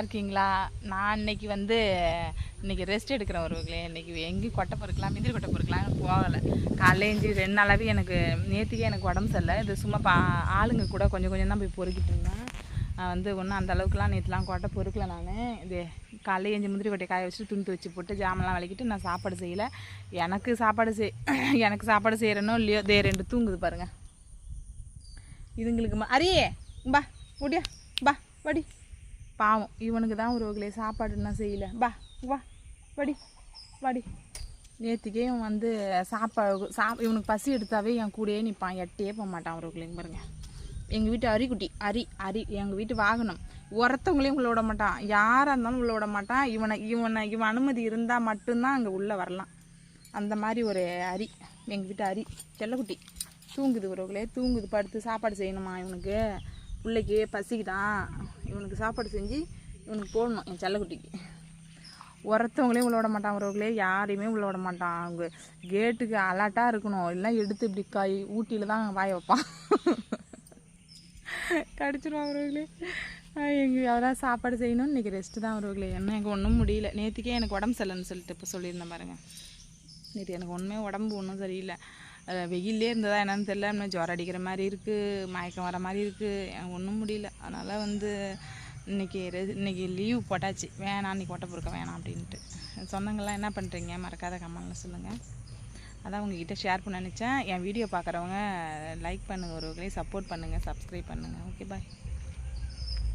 இருக்கீங்களா? நான் இன்னைக்கு ரெஸ்ட் எடுக்கிறேன் ஒருவர்களே. இன்னைக்கு எங்கேயும் கொட்டை பொறுக்கலாம், மிதிரி கொட்டை பொறுக்கலாம் போகலை. காலையில் ஏஞ்சி 2 நாளாகவே நேற்றுக்கே எனக்கு உடம்பு சரியில்லை. இது சும்மா ஆளுங்க கூட கொஞ்சம் கொஞ்சம் தான் போய் பொறுக்கிட்டு இருந்தேன். ஒன்றும் அந்த அளவுக்குலாம் நேற்றுலாம் கொட்டை பொறுக்கலை. நான் இது காலையில் ஏஞ்சி முந்திரி கொட்டையை காய வச்சுட்டு துணி துவச்சி போட்டு ஜாமெல்லாம் விளக்கிட்டு நான் சாப்பாடு செய்யலை. எனக்கு சாப்பாடு செய்கிறேனோ இல்லையோ, 2 தூங்குது பாருங்கள். இதுங்களுக்கு அரியே பா முடியா பா வடி பாவம். இவனுக்கு தான் ஒருவர்களே சாப்பாடுன்னா செய்யலை. பா வா வடி வடி. நேற்றுக்கே இவன் இவனுக்கு பசி எடுத்தாவே என் கூடயே நிற்பான், எட்டையே போக மாட்டான் ஒருவர்களேங்க பாருங்க. எங்கள் வீட்டு அரிக்குட்டி அரி எங்கள் வீட்டு வாகனம். உரத்தவங்களையும் உள்ள விட மாட்டான், யாராக இருந்தாலும் உள்ள விட மாட்டான். இவன் அனுமதி இருந்தால் மட்டும்தான் அங்கே உள்ளே வரலாம். அந்த மாதிரி ஒரு அரி எங்கள் வீட்டு அரி செல்லக்குட்டி. தூங்குது ஒருவர்களே, தூங்குது. படுத்து சாப்பாடு செய்யணுமா இவனுக்கு, பிள்ளைக்கு பசிக்குதான். இவனுக்கு சாப்பாடு செஞ்சு இவனுக்கு போடணும் என் செல்லக்குட்டிக்கு. உரத்தவங்களையும் உள்ள விட மாட்டான் உறவுகளே, யாரையுமே உள்ள விட மாட்டான். அவங்க கேட்டுக்கு அலர்ட்டாக இருக்கணும், இல்லைன்னா எடுத்து இப்படி ஊட்டியில் தான் வாய வைப்பான், கடிச்சிருவான் உறவுகளே. அதெல்லாம் சாப்பாடு செய்யணும். இன்றைக்கி ரெஸ்ட்டு தான் உறவுகளே. எனக்கு ஒன்றும் முடியல. நேற்றுக்கே எனக்கு உடம்பு சரியில்லைன்னு சொல்லிட்டு இப்போ சொல்லியிருந்தேன் பாருங்கள். நேற்று எனக்கு ஒன்றுமே உடம்பு ஒன்றும் சரியில்லை. வெயிலே இருந்ததா என்னன்னு தெரியல. இன்னும் ஜுரம் அடிக்கிற மாதிரி இருக்குது, மயக்கம் வர மாதிரி இருக்குது. எனக்கு ஒன்றும் முடியல. அதனால் இன்றைக்கி லீவ் போட்டாச்சு. வேணாம் இன்றைக்கி கொட்டை பொறுக்க வேணாம் அப்படின்ட்டு. சொந்தங்கள்லாம் என்ன பண்ணுறீங்க மறக்காத கமெண்ட்ல சொல்லுங்கள். அதான் உங்ககிட்ட ஷேர் பண்ண நினச்சேன். என் வீடியோ பார்க்குறவங்க லைக் பண்ணுங்கள், ஒருவர்களே சப்போர்ட் பண்ணுங்கள், சப்ஸ்கிரைப் பண்ணுங்கள். Okay bye.